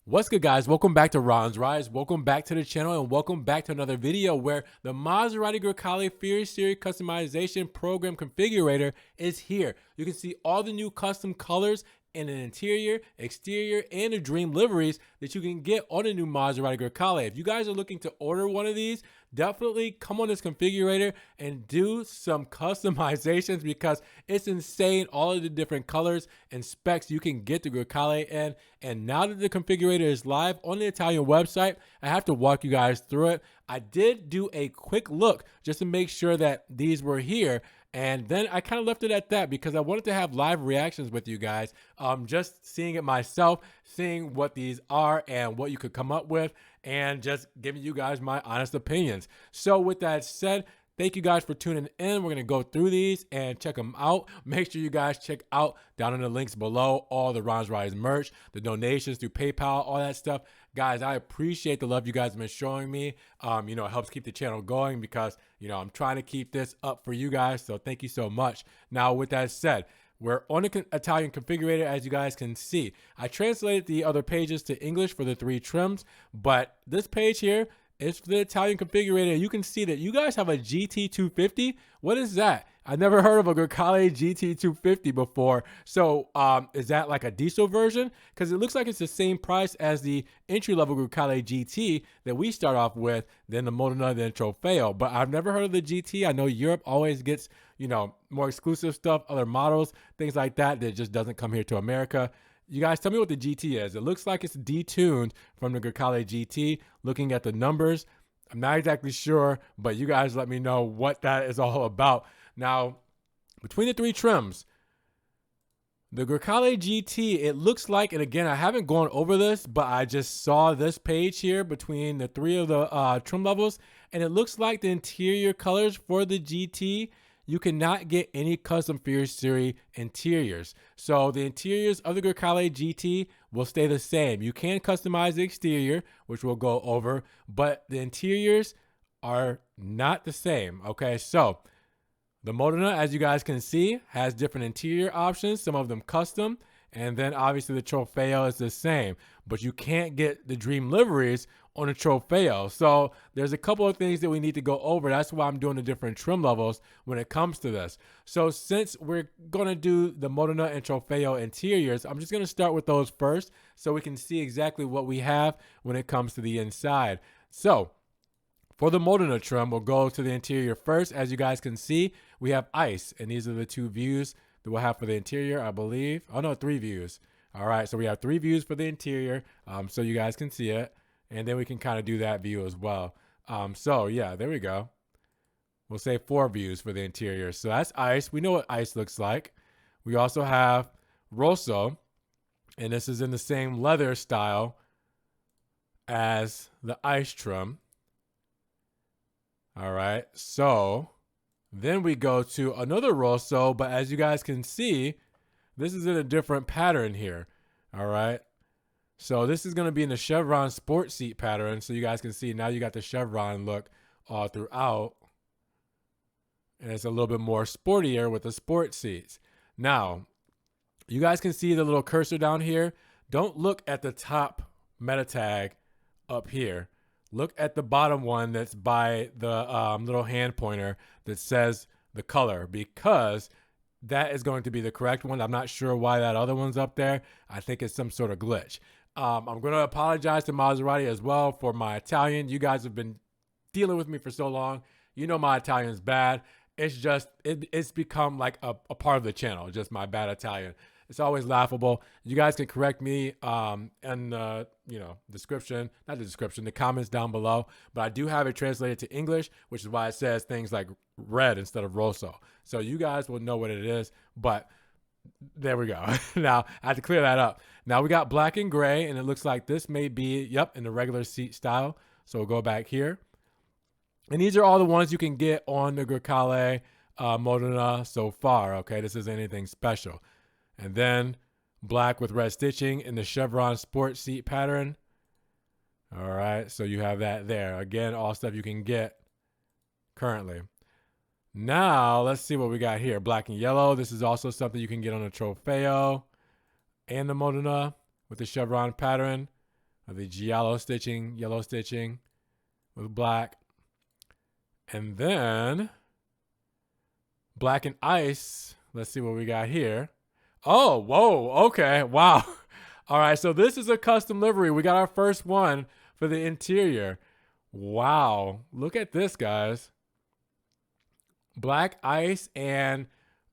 What's good, guys? Welcome back to Ron's Rise. Welcome back to the channel and welcome back to another video where the Maserati Grecale Fuoriserie customization program configurator is here. You can see all the new custom colors in an interior, exterior, and the dream liveries that you can get on the new Maserati Grecale. If you guys are looking to order one of these, definitely come on this configurator and do some customizations because it's insane all of the different colors and specs you can get the Grecale in. And now that the configurator is live on the Italian website, I have to walk you guys through it. I did do a quick look just to make sure that these were here. And then I kind of left it at that because I wanted to have live reactions with you guys. Just seeing it myself, seeing what these are and what you could come up with, and just giving you guys my honest opinions. So with that said, thank you guys for tuning in. We're going to go through these and check them out. Make sure you guys check out down in the links below all the Ron's Rise merch, the donations through PayPal, all that stuff. Guys, I appreciate the love you guys have been showing me. It helps keep the channel going because, I'm trying to keep this up for you guys. So thank you so much. Now, with that said, we're on the Italian configurator, as you guys can see. I translated the other pages to English for the 3 trims, but this page here is for the Italian configurator. You can see that you guys have a GT250. What is that? I never heard of a Grecale GT250 before. So is that like a diesel version? Because it looks like it's the same price as the entry-level Grecale GT that we start off with, then the Modena, then Trofeo. But I've never heard of the GT. I know Europe always gets, more exclusive stuff, other models, things like that just doesn't come here to America. You guys tell me what the GT is. It looks like it's detuned from the Grecale GT. Looking at the numbers, I'm not exactly sure, but you guys let me know what that is all about. Now, between the 3 trims, the Grecale GT, it looks like, and again, I haven't gone over this, but I just saw this page here between the 3 of the trim levels, and it looks like the interior colors for the GT, you cannot get any custom Fuoriserie interiors. So the interiors of the Grecale GT will stay the same. You can customize the exterior, which we'll go over, but the interiors are not the same. Okay, so the Modena, as you guys can see, has different interior options, some of them custom, and then obviously the Trofeo is the same, but you can't get the dream liveries on a Trofeo. So there's a couple of things that we need to go over. That's why I'm doing the different trim levels when it comes to this. So since we're going to do the Modena and Trofeo interiors, I'm just going to start with those first so we can see exactly what we have when it comes to the inside. So for the Modena trim, we'll go to the interior first. As you guys can see, we have ice, and these are the 2 views that we'll have for the interior, I believe. Oh no, 3 views. All right, so we have 3 views for the interior, so you guys can see it, and then we can kind of do that view as well. So yeah, there we go. We'll say 4 views for the interior. So that's ice. We know what ice looks like. We also have Rosso, and this is in the same leather style as the ice trim. All right, so then we go to another Rosso, but as you guys can see, this is in a different pattern here. All right, so this is going to be in the chevron sport seat pattern. So you guys can see now you got the chevron look all throughout, and it's a little bit more sportier with the sport seats. Now, you guys can see the little cursor down here. Don't look at the top meta tag up here. Look at the bottom one that's by the little hand pointer that says the color, because that is going to be the correct one. I'm not sure why that other one's up there. I think it's some sort of glitch. I'm going to apologize to Maserati as well for my Italian. You guys have been dealing with me for so long. You know my Italian's bad. It's just, it's become like a part of the channel, just my bad Italian. It's always laughable. You guys can correct me in the description, not the description, the comments down below. But I do have it translated to English, which is why it says things like red instead of Rosso. So you guys will know what it is. But there we go. Now I have to clear that up. Now we got black and gray, and it looks like this may be, in the regular seat style. So we'll go back here. And these are all the ones you can get on the Grecale Modena so far. Okay, this isn't anything special. And then black with red stitching in the chevron sport seat pattern. All right, so you have that there. Again, all stuff you can get currently. Now, let's see what we got here. Black and yellow. This is also something you can get on a Trofeo and the Modena with the chevron pattern. The giallo stitching, yellow stitching with black. And then black and ice. Let's see what we got here. Oh, whoa, okay, wow. All right, so this is a custom livery. We got our first one for the interior. Wow, look at this, guys. Black ice and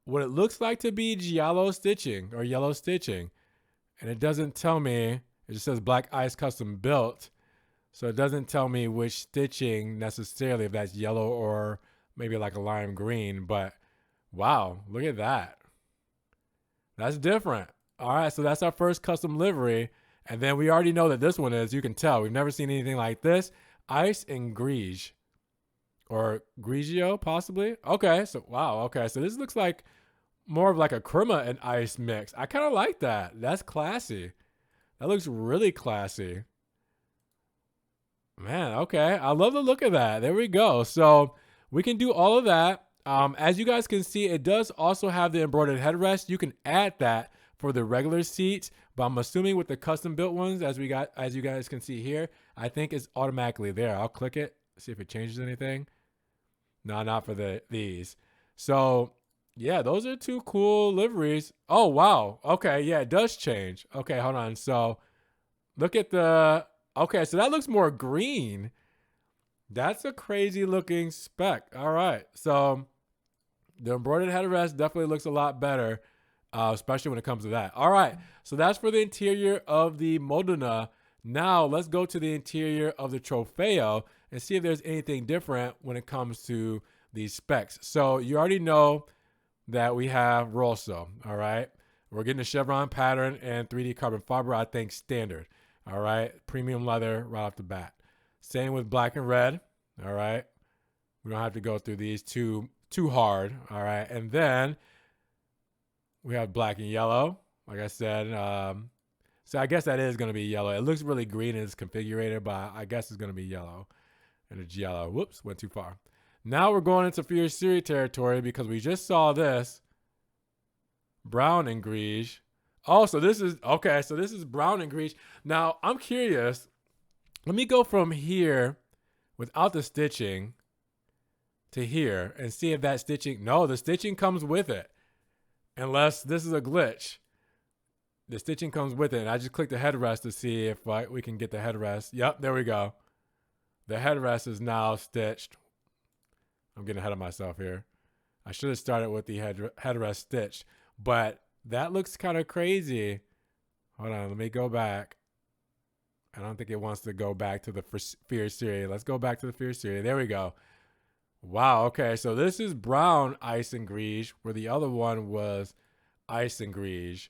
what it looks like to be giallo stitching or yellow stitching. And it doesn't tell me, it just says black ice custom built. So it doesn't tell me which stitching necessarily, if that's yellow or maybe like a lime green, but wow, look at that. That's different. All right, so that's our first custom livery. And then we already know that this one is, you can tell, we've never seen anything like this. Ice and Grige. Or Grigio, possibly. Okay, so wow, okay. So this looks like more of like a crema and ice mix. I kind of like that. That's classy. That looks really classy. Man, okay. I love the look of that. There we go. So we can do all of that. As you guys can see, it does also have the embroidered headrest. You can add that for the regular seats, but I'm assuming with the custom built ones, as you guys can see here, I think it's automatically there. I'll click it, see if it changes anything. No, not for these. So yeah, those are two cool liveries. Oh, wow. Okay, yeah, it does change. Okay, hold on. So look at the, okay, so that looks more green. That's a crazy looking spec. All right. So the embroidered headrest definitely looks a lot better, especially when it comes to that. All right. So that's for the interior of the Modena. Now let's go to the interior of the Trofeo and see if there's anything different when it comes to these specs. So you already know that we have Rosso. All right. We're getting a chevron pattern and 3D carbon fiber, I think standard. All right. Premium leather right off the bat. Same with black and red. All right. We don't have to go through these too hard. All right. And then we have black and yellow. Like I said, so I guess that is going to be yellow. It looks really green in its configurator, but I guess it's going to be yellow. And it's yellow. Whoops, went too far. Now we're going into Fuoriserie territory because we just saw this. Brown and Grige. Oh, so this is, okay, so this is brown and Grige. Now, I'm curious. Let me go from here without the stitching to here and see if that stitching, no, the stitching comes with it. Unless this is a glitch. The stitching comes with it. And I just clicked the headrest to see if we can get the headrest. Yep, there we go. The headrest is now stitched. I'm getting ahead of myself here. I should have started with the headrest stitched. But that looks kind of crazy. Hold on, let me go back. I don't think it wants to go back to the Fuoriserie. Let's go back to the Fuoriserie. There we go. Wow, okay. So this is brown ice and Grige, where the other one was ice and Grige.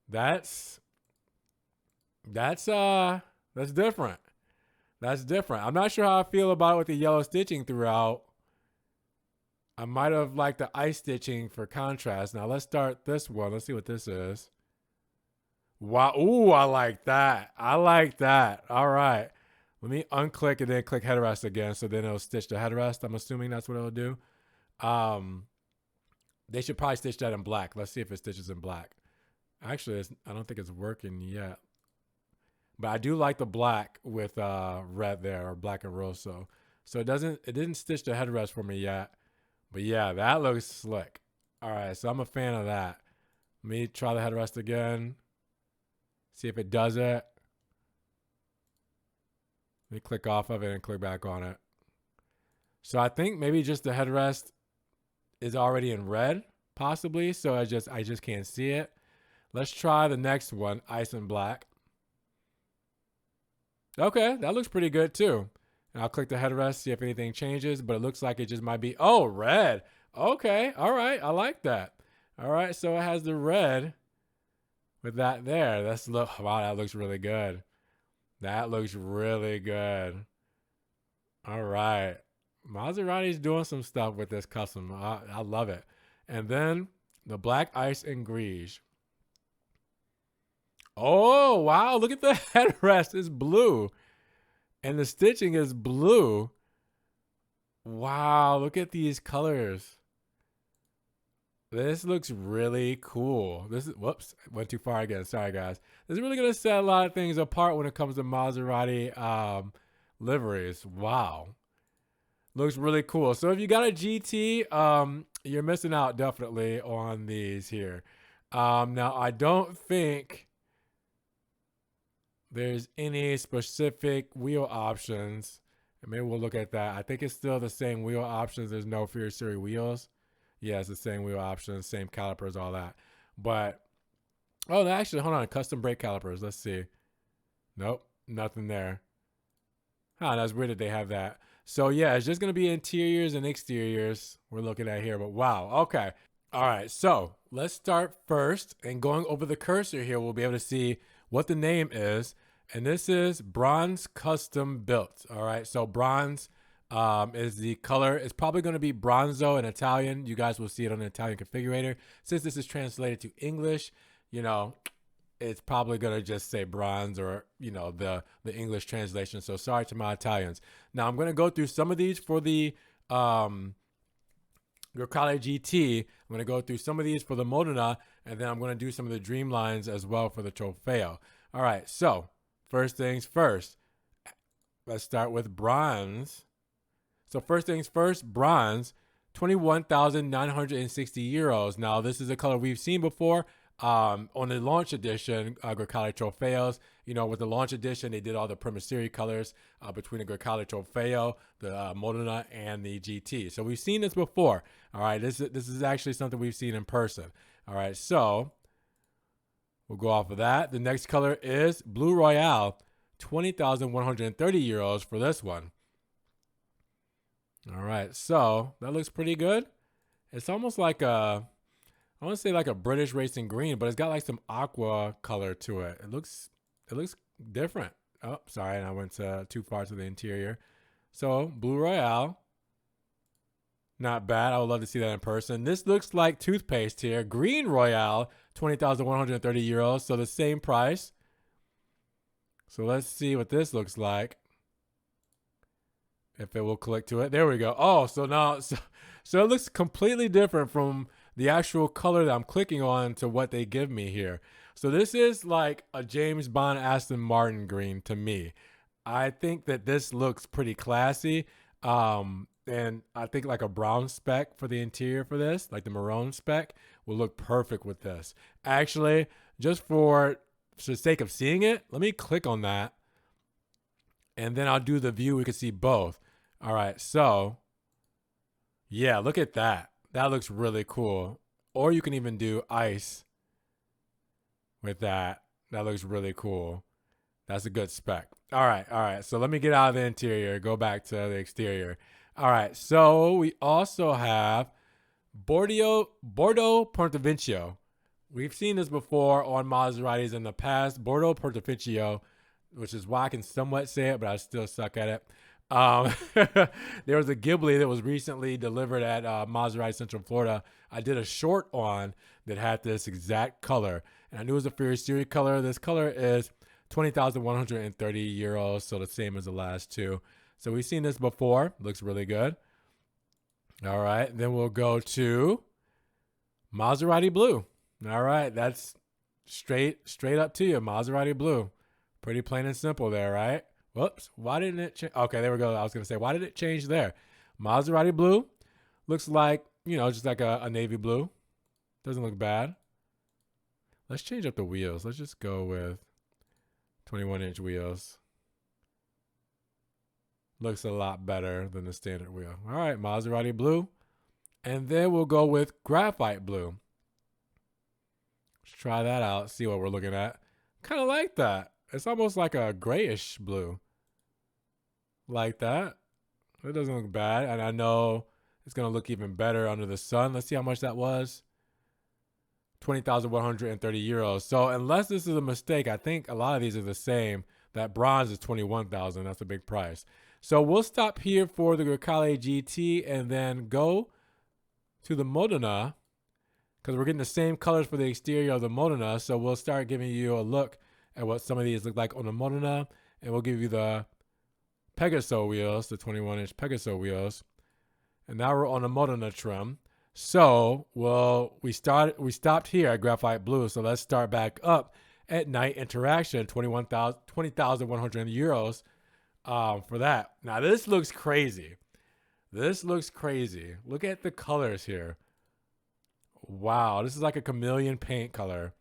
That's different. That's different. I'm not sure how I feel about it with the yellow stitching throughout. I might have liked the ice stitching for contrast. Now let's start this one. Let's see what this is. Wow. Ooh, I like that. I like that. All right. Let me unclick and then click headrest again. So then it'll stitch the headrest. I'm assuming that's what it'll do. They should probably stitch that in black. Let's see if it stitches in black. Actually, I don't think it's working yet. But I do like the black with red there, or black and rosso. So it didn't stitch the headrest for me yet. But yeah, that looks slick. All right, so I'm a fan of that. Let me try the headrest again. See if it does it. Let me click off of it and click back on it. So I think maybe just the headrest is already in red, possibly. So I just can't see it. Let's try the next one, ice and black. Okay, that looks pretty good too. And I'll click the headrest, see if anything changes, but it looks like it just might be, oh, red. Okay, all right, I like that. All right, so it has the red with that there. Wow, that looks really good. That looks really good. All right. Maserati's doing some stuff with this custom. I love it. And then the black ice and Grige. Oh, wow. Look at the headrest. It's blue. And the stitching is blue. Wow. Look at these colors. This looks really cool. This is, whoops, went too far again. Sorry, guys. This is really going to set a lot of things apart when it comes to Maserati liveries. Wow. Looks really cool. So if you got a GT, you're missing out definitely on these here. Now, I don't think there's any specific wheel options. And maybe we'll look at that. I think it's still the same wheel options. There's no Fuoriserie wheels. Yeah, it's the same wheel options, same calipers, all that. But, oh, actually, hold on. Custom brake calipers. Let's see. Nope, nothing there. Huh, that's weird that they have that. So, yeah, it's just going to be interiors and exteriors we're looking at here. But, wow, okay. All right, so let's start first. And going over the cursor here, we'll be able to see what the name is. And this is Bronze Custom Built. All right, so bronze is the color. It's probably going to be bronzo in Italian. You guys will see it on the Italian configurator. Since this is translated to English, you know, it's probably going to just say bronze or, you know, the English translation. So sorry to my Italians. Now I'm going to go through some of these for the Grecale GT. I'm going to go through some of these for the Modena, and then I'm going to do some of the Dreamlines as well for the Trofeo. All right, so first things first. Let's start with bronze. So first things first, bronze, 21,960 euros. Now, this is a color we've seen before on the launch edition, Grecale Trofeos. You know, with the launch edition, they did all the Fuoriserie colors between the Grecale Trofeo, the Modena, and the GT. So we've seen this before. All right, this is actually something we've seen in person. All right, so we'll go off of that. The next color is Blue Royale, 20,130 euros for this one. All right, so that looks pretty good. It's almost like I want to say like a British racing green, but it's got like some aqua color to it. It looks different. Oh, sorry, and I went too far to the interior. So Blue Royale, not bad. I would love to see that in person. This looks like toothpaste here. Green Royale, 20,130 euros, so the same price. So let's see what this looks like. If it will click to it. There we go. Oh, so now, so it looks completely different from the actual color that I'm clicking on to what they give me here. So this is like a James Bond Aston Martin green to me. I think that this looks pretty classy. And I think like a brown spec for the interior for this, like the maroon spec, will look perfect with this. Actually, just for the sake of seeing it, let me click on that. And then I'll do the view. We can see both. All right, so yeah, look at that. That looks really cool. Or you can even do ice with that. That looks really cool. That's a good spec. All right. So let me get out of the interior, go back to the exterior. All right, so we also have Bordeaux Portavincio. We've seen this before on Maseratis in the past. Bordeaux Portavincio, which is why I can somewhat say it, but I still suck at it. There was a Ghibli that was recently delivered at Maserati Central Florida. I did a short on that had this exact color, and I knew it was a Fuoriserie color. This color is 20,130 euros, so the same as the last two. So we've seen this before. Looks really good. All right, then we'll go to Maserati Blue. All right, that's straight up to you, Maserati Blue. Pretty plain and simple there, right? Whoops, why didn't it change? Okay, there we go. I was going to say, why did it change there? Maserati Blue looks like, you know, just like a navy blue. Doesn't look bad. Let's change up the wheels. Let's just go with 21-inch wheels. Looks a lot better than the standard wheel. All right, Maserati Blue. And then we'll go with Graphite Blue. Let's try that out, see what we're looking at. Kind of like that. It's almost like a grayish blue. Like that. It doesn't look bad. And I know it's going to look even better under the sun. Let's see how much that was. 20,130 euros. So unless this is a mistake, I think a lot of these are the same. That bronze is 21,000. That's a big price. So we'll stop here for the Grecale GT and then go to the Modena, because we're getting the same colors for the exterior of the Modena. So we'll start giving you a look at what some of these look like on the Modena, and we'll give you the Pegaso wheels, the 21-inch Pegaso wheels. And now we're on the Modena trim. So, well, we stopped here at graphite blue. So let's start back up at night interaction, 20,100 euros for that. Now this looks crazy. This looks crazy. Look at the colors here. Wow, this is like a chameleon paint color.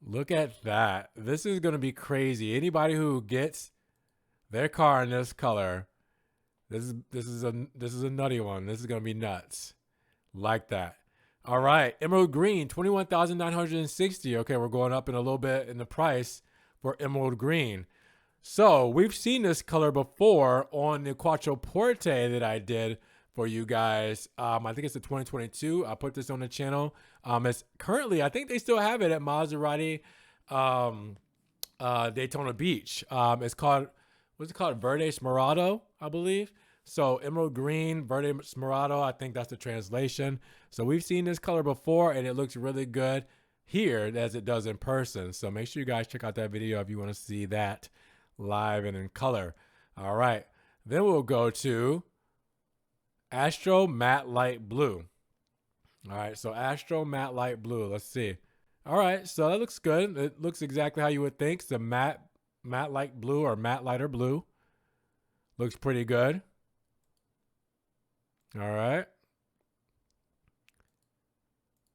Look at that. This is going to be crazy. Anybody who gets their car in this color, this is a nutty one. This is going to be nuts. Like that. All right, emerald green, 21,960. Okay, we're going up in a little bit in the price for emerald green. So we've seen this color before on the Quattroporte that I did for you guys. I think it's the 2022. I put this on the channel. It's currently, I think they still have it at Maserati Daytona Beach. It's called, what's it called? Verde Smeraldo, I believe. So emerald green, Verde Smeraldo, I think that's the translation. So we've seen this color before and it looks really good here as it does in person. So make sure you guys check out that video if you want to see that live and in color. All right, then we'll go to Astro Matte Light Blue. All right, so Astro Matte Light Blue. Let's see. All right, so that looks good. It looks exactly how you would think. It's a matte light blue or matte lighter blue. Looks pretty good. All right.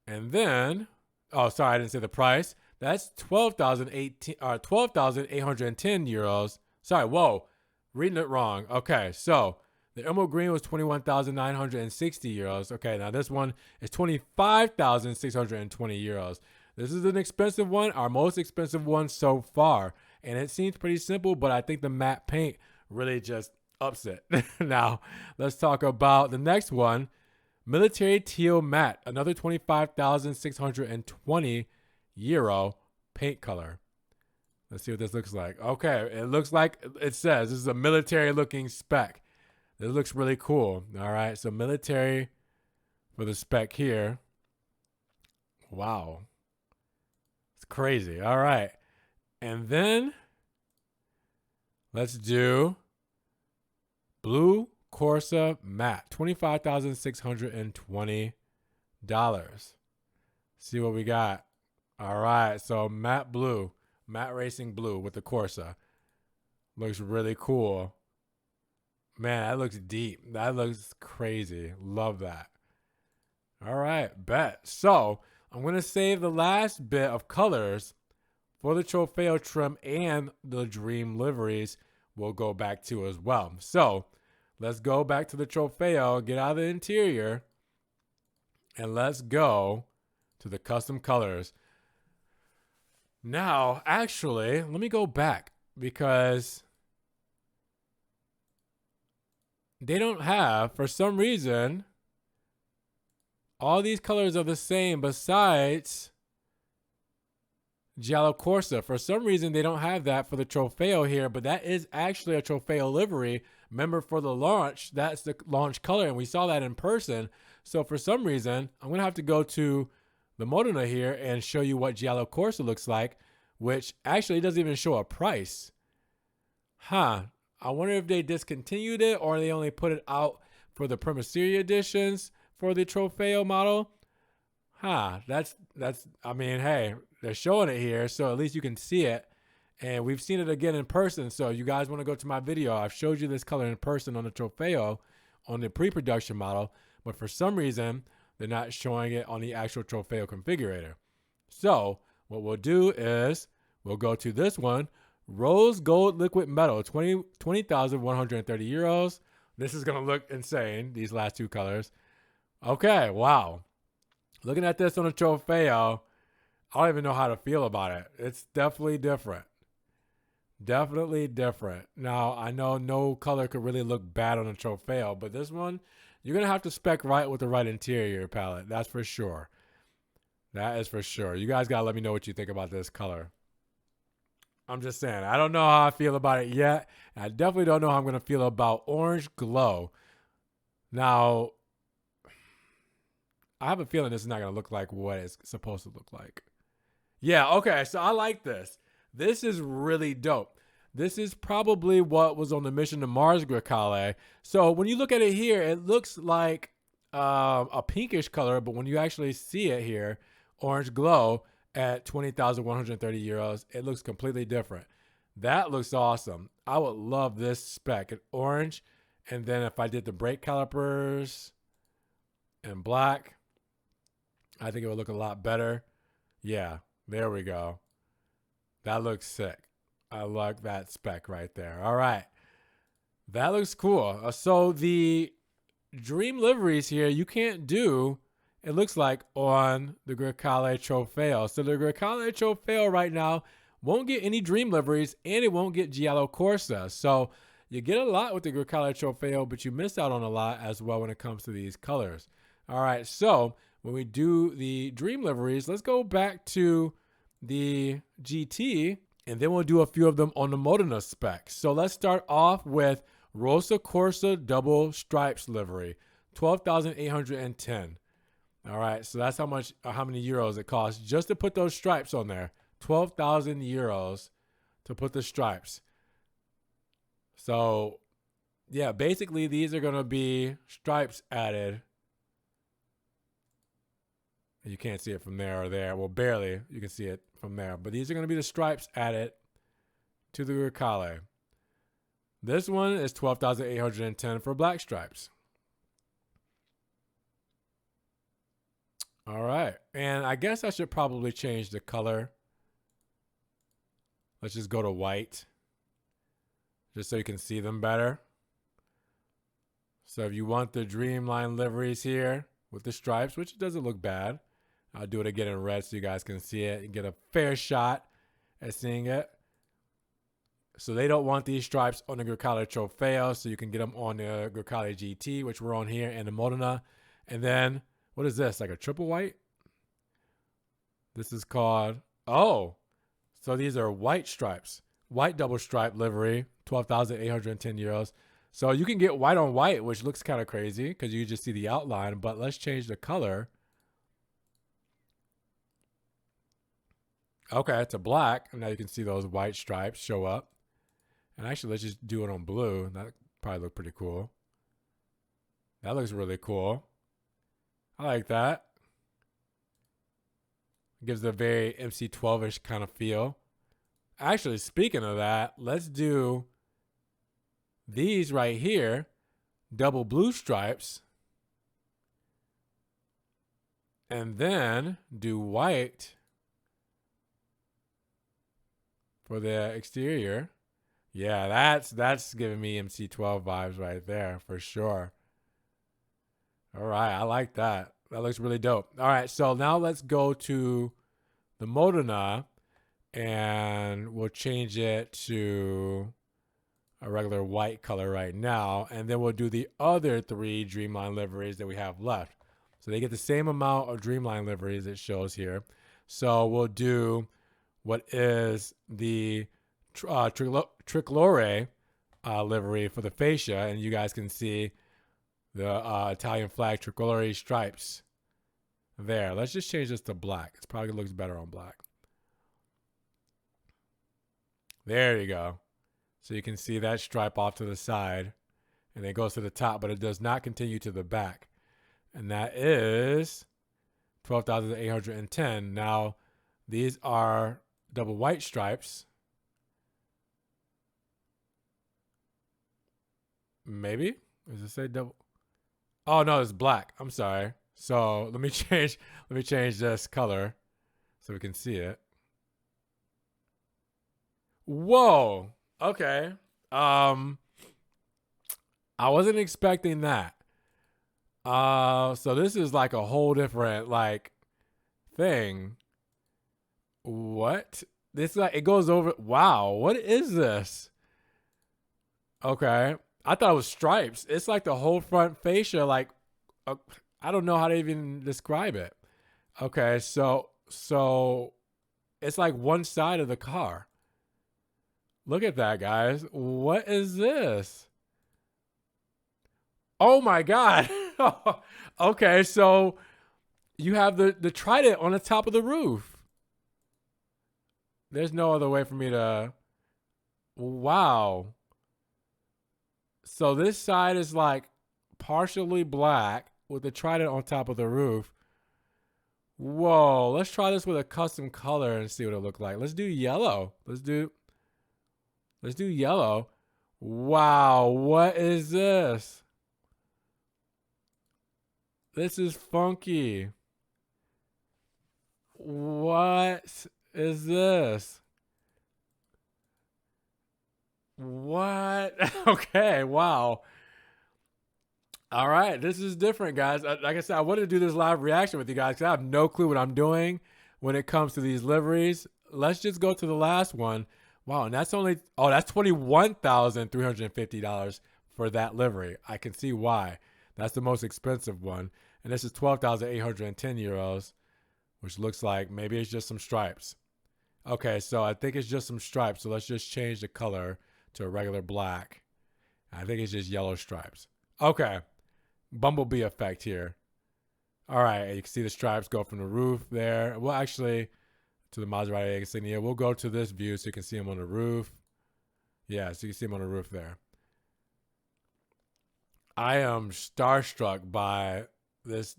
And then, oh, sorry, I didn't say the price. That's 12,810 euros. Sorry, whoa, reading it wrong. Okay, so the emerald green was 21,960 euros. Okay, now this one is 25,620 euros. This is an expensive one, our most expensive one so far. And it seems pretty simple, but I think the matte paint really just ups it. Now, let's talk about the next one. Military Teal Matte, another 25,620 euro paint color. Let's see what this looks like. Okay, it looks like it says this is a military looking spec. This looks really cool. All right, so military for the spec here. Wow, it's crazy. All right, and then let's do blue Corsa matte, $25,620. See what we got. All right, so matte blue, matte racing blue with the Corsa. Looks really cool. Man, that looks deep. That looks crazy. Love that. All right, bet. So I'm going to save the last bit of colors for the Trofeo trim and the Dream liveries we'll go back to as well. So let's go back to the Trofeo, get out of the interior, and let's go to the custom colors. Now, actually, let me go back because they don't have, for some reason, all these colors are the same besides Giallo Corsa. For some reason, they don't have that for the Trofeo here, but that is actually a Trofeo livery. Remember, for the launch, that's the launch color, and we saw that in person. So for some reason, I'm going to have to go to the Modena here and show you what Giallo Corsa looks like, which actually doesn't even show a price. Huh. I wonder if they discontinued it or they only put it out for the Fuoriserie editions for the Trofeo model. Huh. That's, I mean, hey, they're showing it here, so at least you can see it. And we've seen it again in person. So you guys want to go to my video, I've showed you this color in person on the Trofeo on the pre-production model, but for some reason, they're not showing it on the actual Trofeo configurator. So what we'll do is we'll go to this one, Rose Gold Liquid Metal, 20,130 euros. This is going to look insane, these last two colors. Okay, wow. Looking at this on the Trofeo, I don't even know how to feel about it. It's definitely different. Definitely different. Now, I know no color could really look bad on a Trofeo, but this one, you're going to have to spec right with the right interior palette. That's for sure. That is for sure. You guys got to let me know what you think about this color. I'm just saying, I don't know how I feel about it yet. I definitely don't know how I'm going to feel about Orange Glow. Now, I have a feeling this is not going to look like what it's supposed to look like. Yeah, okay, so I like this. This is really dope. This is probably what was on the mission to Mars Grecale. So when you look at it here, it looks like a pinkish color, but when you actually see it here, orange glow at 20,130 euros, it looks completely different. That looks awesome. I would love this spec in orange. And then if I did the brake calipers in black, I think it would look a lot better. Yeah, there we go. That looks sick. I like that spec right there. All right. That looks cool. So the dream liveries here, you can't do, it looks like, on the Grecale Trofeo. So the Grecale Trofeo right now won't get any dream liveries, and it won't get Giallo Corsa. So you get a lot with the Grecale Trofeo, but you miss out on a lot as well when it comes to these colors. All right, so when we do the dream liveries, let's go back to the GT, and then we'll do a few of them on the Modena spec. So let's start off with Rosa Corsa double stripes livery, 12,810. All right, so that's how many euros it costs just to put those stripes on there. 12,000 euros to put the stripes. So yeah, basically these are going to be stripes added. You can't see it from there or there. Well, barely. You can see it from there. But these are going to be the stripes added to the Grecale. This one is 12,810 for black stripes. All right. And I guess I should probably change the color. Let's just go to white, just so you can see them better. So if you want the Dreamline liveries here with the stripes, which doesn't look bad, I'll do it again in red so you guys can see it and get a fair shot at seeing it. So they don't want these stripes on the Grecale Trofeo, so you can get them on the Grecale GT, which we're on here, and the Modena. And then, what is this, like a triple white? This is called, oh, so these are white stripes. White double stripe livery, 12,810 euros. So you can get white on white, which looks kind of crazy because you just see the outline, but let's change the color. Okay, it's a black, and now you can see those white stripes show up. And actually, let's just do it on blue. That probably look pretty cool. That looks really cool. I like that. Gives a very MC12-ish kind of feel. Actually, speaking of that, let's do these right here. Double blue stripes. And then do white for the exterior. Yeah, that's giving me MC12 vibes right there for sure. All right, I like that. That looks really dope. All right, so now let's go to the Modena, and we'll change it to a regular white color right now, and then we'll do the other three Dreamline liveries that we have left. So they get the same amount of Dreamline liveries it shows here. So we'll do what is the Tricolore livery for the fascia, and you guys can see the Italian flag Tricolore stripes there. Let's just change this to black. It probably looks better on black. There you go. So you can see that stripe off to the side, and it goes to the top, but it does not continue to the back. And that is 12,810. Now, these are double white stripes. Maybe? Does it say double? Oh no, it's black. I'm sorry. So let me change this color so we can see it. Whoa. Okay. I wasn't expecting that. So this is like a whole different like thing. What? This like it goes over. Wow. What is this? Okay. I thought it was stripes. It's like the whole front fascia, like, I don't know how to even describe it. Okay, so it's like one side of the car. Look at that, guys. What is this? Oh my God. Okay, so you have the trident on the top of the roof. There's no other way for me to, wow. So this side is like partially black with the trident on top of the roof. Whoa, let's try this with a custom color and see what it look like. Let's do yellow. Let's do yellow. Wow, what is this? This is funky. What is this? What? Okay, wow. All right, this is different, guys. Like I said, I wanted to do this live reaction with you guys because I have no clue what I'm doing when it comes to these liveries. Let's just go to the last one. Wow, and that's only, oh, that's $21,350 for that livery. I can see why. That's the most expensive one. And this is 12,810 euros, which looks like maybe it's just some stripes. Okay, so I think it's just some stripes. So let's just change the color to a regular black. I think it's just yellow stripes. Okay. Bumblebee effect here. All right, you can see the stripes go from the roof there. Well, actually, to the Maserati insignia. We'll go to this view so you can see them on the roof. Yeah, so you can see them on the roof there. I am starstruck by this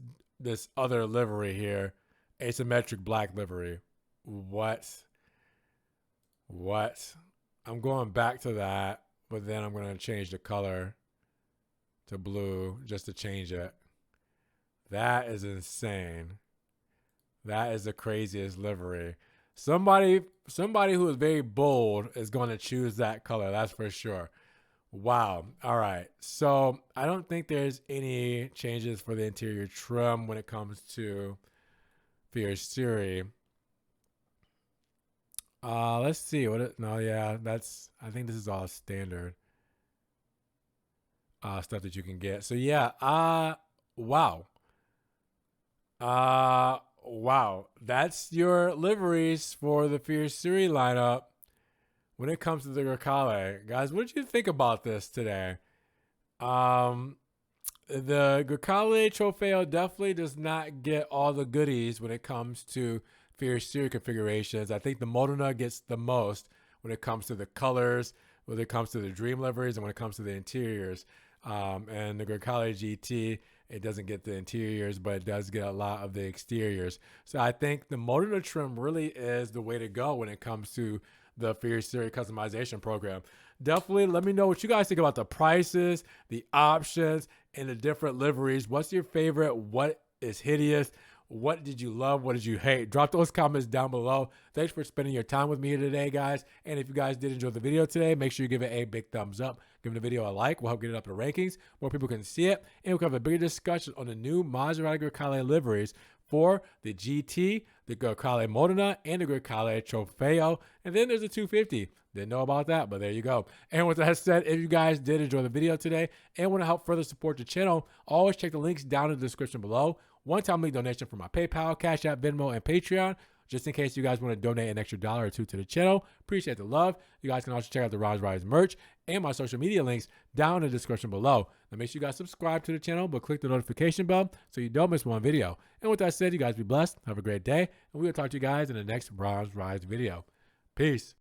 other livery here, asymmetric black livery. What? I'm going back to that, but then I'm going to change the color to blue just to change it. That is insane. That is the craziest livery. Somebody who is very bold is going to choose that color. That's for sure. Wow. All right. So I don't think there's any changes for the interior trim when it comes to Fuoriserie. Let's see what it, no, yeah, I think this is all standard stuff that you can get. So yeah, wow. Wow. That's your liveries for the Fuoriserie lineup when it comes to the Grecale. Guys, what did you think about this today? The Grecale Trofeo definitely does not get all the goodies when it comes to Fuoriserie configurations. I think the Modena gets the most when it comes to the colors, when it comes to the dream liveries, and when it comes to the interiors. And the Grecale GT, it doesn't get the interiors, but it does get a lot of the exteriors. So I think the Modena trim really is the way to go when it comes to the Fuoriserie customization program. Definitely let me know what you guys think about the prices, the options, and the different liveries. What's your favorite? What is hideous? What did you love? What did you hate? Drop those comments down below. Thanks for spending your time with me here today, guys. And if you guys did enjoy the video today, make sure you give it a big thumbs up. Give the video a like. We'll help get it up in the rankings. More people can see it. And we'll have a bigger discussion on the new Maserati Grecale liveries for the GT, the Grecale Modena, and the Grecale Trofeo. And then there's the 250. Didn't know about that, but there you go. And with that said, if you guys did enjoy the video today and want to help further support the channel, always check the links down in the description below. One-time link donation for my PayPal, Cash App, Venmo, and Patreon, just in case you guys want to donate an extra $1 or $2 to the channel. Appreciate the love. You guys can also check out the Rise merch and my social media links down in the description below. Now make sure you guys subscribe to the channel, but click the notification bell so you don't miss one video. And with that said, you guys be blessed. Have a great day, and we will talk to you guys in the next Rise video. Peace.